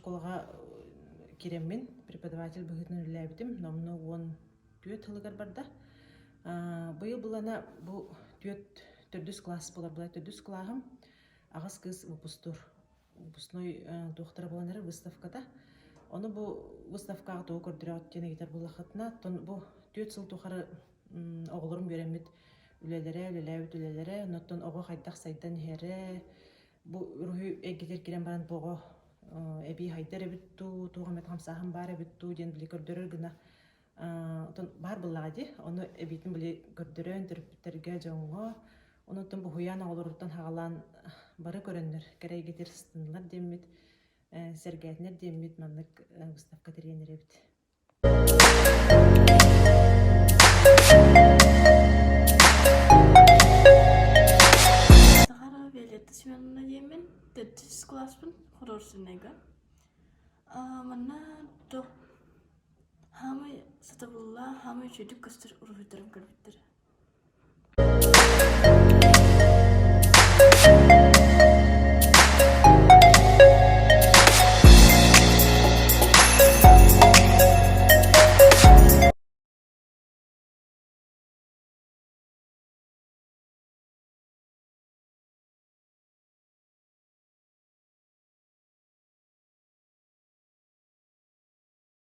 школага киреммин, преподаватель быгытын үлләбитим, номну 10 түйет хылыгар барда. Быйыл булана бу түйет төрдүс класс болар, булай төрдүс классым агыс кыз выпускной доктора боланары выставкада. Оны бу выставкага тоо көрдүрөт жана гитар булахатына, бу түйет сыл тухары оголорум беремит үлелере, ноттон ого хайдах сайдан хере, бу рухи эгитер кирен баран бого эби хайдар эбитту, тугамет хамсахым бар эбитту, ден били көрдөрөр гына бар буллади, оны эбитин били көрдөрөн төрпүттерге жоңго, онуттан бу хуян оголоруттан хагалан бары көрөннөр, керей гитер стынлар деммит, сергетнер деммит, маннык выставка теренер эбит. Семеновна Емин, тетис класспын, художественныйга. Мана то хамы сатабулла, хамы чөйдік көстер урфитерім көрбіттер.